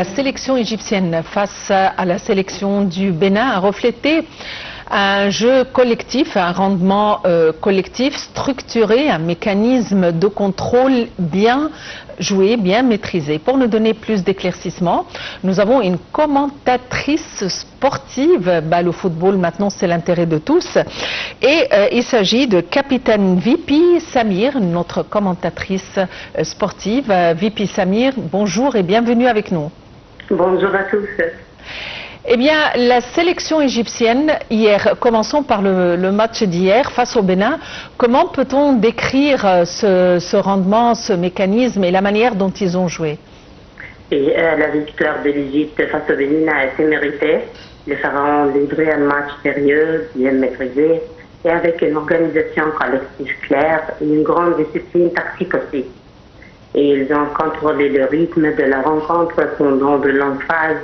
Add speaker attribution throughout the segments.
Speaker 1: la sélection égyptienne face à la sélection du Bénin a reflété un jeu collectif, un rendement collectif structuré, un mécanisme de contrôle bien joué, bien maîtrisé. Pour nous donner plus d'éclaircissements, nous avons une commentatrice sportive. Le football, maintenant, c'est l'intérêt de tous. Et il s'agit de Capitaine Vipi Samir, notre commentatrice sportive. Vipi Samir, bonjour et bienvenue avec nous.
Speaker 2: Bonjour à tous.
Speaker 1: Eh bien, la sélection égyptienne, hier, commençons par le match d'hier face au Bénin. Comment peut-on décrire ce rendement, ce mécanisme et la manière dont ils ont joué?
Speaker 2: La victoire de l'Égypte face au Bénin a été méritée. Les Pharaons ont livré un match sérieux, bien maîtrisé, et avec une organisation collective claire et une grande discipline tactique aussi. Et ils ont contrôlé le rythme de la rencontre pendant de longues phases.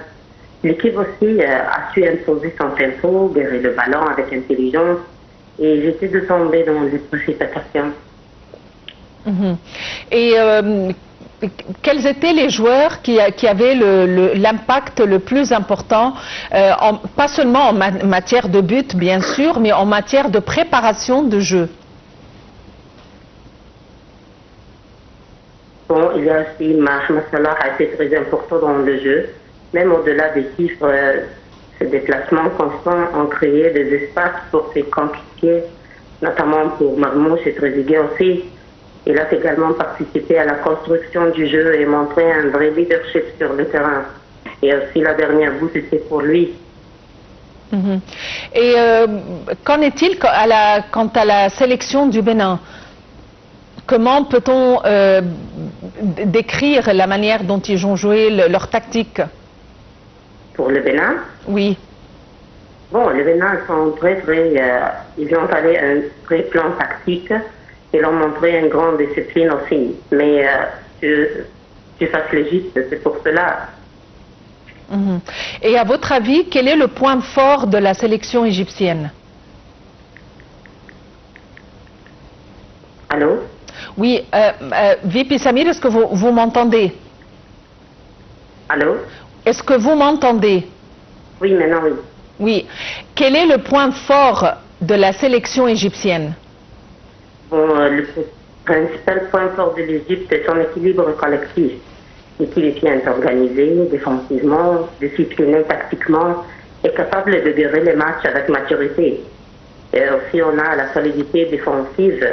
Speaker 2: L'équipe aussi a su imposer son tempo, gérer le ballon avec intelligence et éviter de tomber dans les précipitations.
Speaker 1: Et quels étaient les joueurs qui avaient l'impact le plus important, pas seulement en matière de but bien sûr, mais en matière de préparation de jeu?
Speaker 2: Bon, il y a aussi Mohamed Salah a été très important dans le jeu. Même au-delà des chiffres, ces déplacements constants ont créé des espaces pour ses coéquipiers, notamment pour Marmouche et Trezeguet aussi. Il a également participé à la construction du jeu et montré un vrai leadership sur le terrain. Et aussi la dernière bout, c'était pour lui.
Speaker 1: Et qu'en est-il quant à la sélection du Bénin? Comment peut-on décrire la manière dont ils ont joué leur tactique?
Speaker 2: Pour le Bénin?
Speaker 1: Oui.
Speaker 2: Bon, les Bénin sont ils ont allé un vrai plan tactique. Ils ont montré une grande discipline aussi. Mais tu fasses l'Égypte, c'est pour cela.
Speaker 1: Et à votre avis, quel est le point fort de la sélection égyptienne?
Speaker 2: Allô?
Speaker 1: Oui, Vipi Samir, est-ce que vous m'entendez?
Speaker 2: Allô?
Speaker 1: Est-ce que vous m'entendez?
Speaker 2: Oui, maintenant oui.
Speaker 1: Oui. Quel est le point fort de la sélection égyptienne?
Speaker 2: Bon, le principal point fort de l'Égypte est son équilibre collectif. L'équipe est bien organisée, défensivement, disciplinée tactiquement et capable de gérer les matchs avec maturité. Et aussi, on a la solidité défensive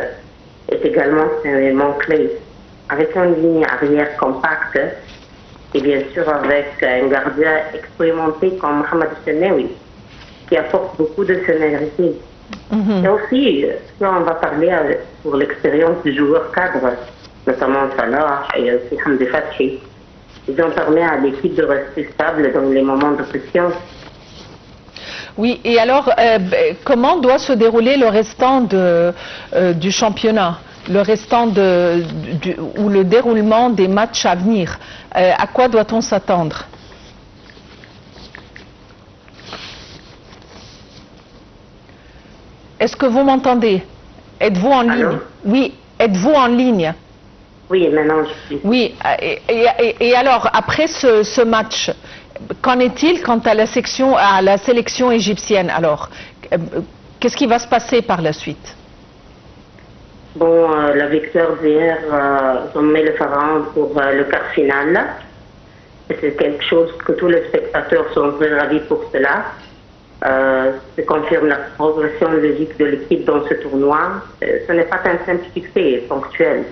Speaker 2: est également un élément clé. Avec une ligne arrière compacte, et bien sûr avec un gardien expérimenté comme Mohamed Senewi, qui apporte beaucoup de sénérité. Et aussi, si on va parler pour l'expérience du joueur cadre, notamment Salah et aussi Hamdi Fathi, ils ont permis à l'équipe de rester stable dans les moments de pression.
Speaker 1: Oui, et alors, comment doit se dérouler le restant du championnat, le restant ou le déroulement des matchs à venir? À quoi doit-on s'attendre? Est-ce que vous m'entendez? Êtes-vous en ligne? Oui, êtes-vous en ligne?
Speaker 2: Oui, maintenant je suis.
Speaker 1: Oui, et alors, après ce match, qu'en est-il quant à la sélection égyptienne? Alors, qu'est-ce qui va se passer par la suite?
Speaker 2: Bon, la victoire d'hier ont mis le Pharaon pour le quart final. C'est quelque chose que tous les spectateurs sont très ravis pour cela. Ça confirme la progression logique de l'équipe dans ce tournoi. Ce n'est pas un simple succès ponctuel,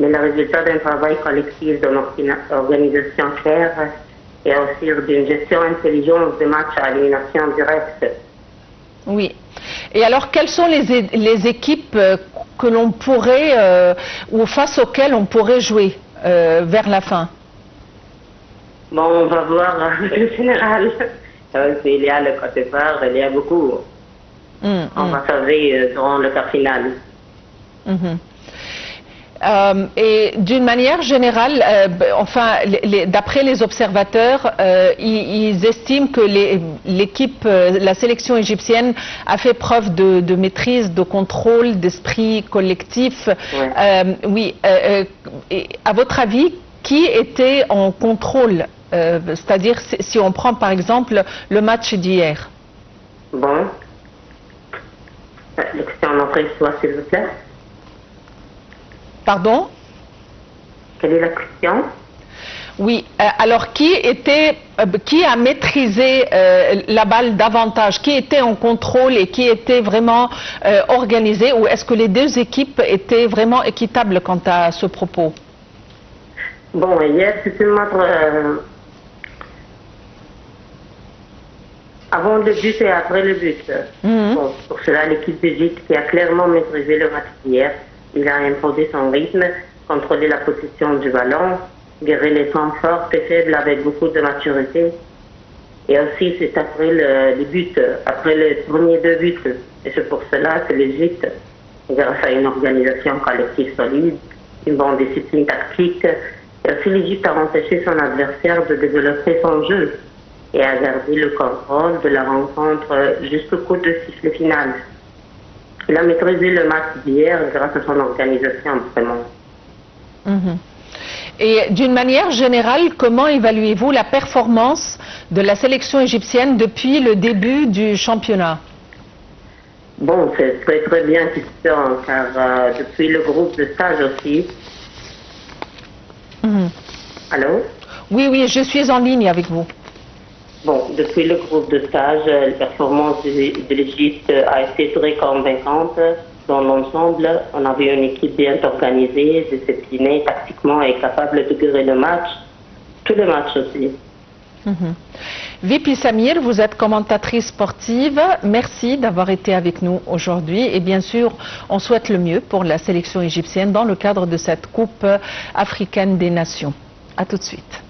Speaker 2: mais le résultat d'un travail collectif, d'une organisation claire et aussi d'une gestion intelligente des matchs à élimination directe.
Speaker 1: Oui. Et alors, quelles sont les équipes que l'on pourrait, ou face auxquelles on pourrait jouer vers la fin?
Speaker 2: Bon, on va voir le général. Il y a le Côte d'Ivoire, il y a beaucoup. On va savoir durant le quart final.
Speaker 1: Et d'une manière générale, d'après les observateurs, ils estiment que la sélection égyptienne a fait preuve de maîtrise, de contrôle, d'esprit collectif.
Speaker 2: Ouais.
Speaker 1: Oui. Et à votre avis, qui était en contrôle C'est-à-dire si on prend par exemple le match d'hier.
Speaker 2: Bon. La question en entrée soit, s'il vous plaît.
Speaker 1: Pardon?
Speaker 2: Quelle est la question?
Speaker 1: Oui, alors qui a maîtrisé la balle davantage? Qui était en contrôle et qui était vraiment organisé? Ou est-ce que les deux équipes étaient vraiment équitables quant à ce propos?
Speaker 2: Bon, hier, c'était un match avant le but et après le but. Bon, pour cela, l'équipe d'Égypte qui a clairement maîtrisé le match hier, il a imposé son rythme, contrôlé la position du ballon, géré les temps forts et faibles avec beaucoup de maturité. Et aussi, c'est après le but, après les premiers deux buts. Et c'est pour cela que l'Égypte, grâce à une organisation collective solide, une bonne discipline tactique, et aussi l'Égypte a empêché son adversaire de développer son jeu et a gardé le contrôle de la rencontre jusqu'au coup de sifflet final. Il a maîtrisé le match d'hier grâce à son organisation, vraiment.
Speaker 1: Et d'une manière générale, comment évaluez-vous la performance de la sélection égyptienne depuis le début du championnat?
Speaker 2: Bon, c'est très très bien, Christian, car depuis le groupe de stage aussi. Allô?
Speaker 1: Oui, oui, je suis en ligne avec vous.
Speaker 2: Bon, depuis le groupe de stage, la performance de l'Égypte a été très convaincante. Dans l'ensemble, on avait une équipe bien organisée, disciplinée, tactiquement et capable de gérer le match, tous les matchs aussi.
Speaker 1: Vipi Samir, vous êtes commentatrice sportive. Merci d'avoir été avec nous aujourd'hui. Et bien sûr, on souhaite le mieux pour la sélection égyptienne dans le cadre de cette Coupe africaine des Nations. À tout de suite.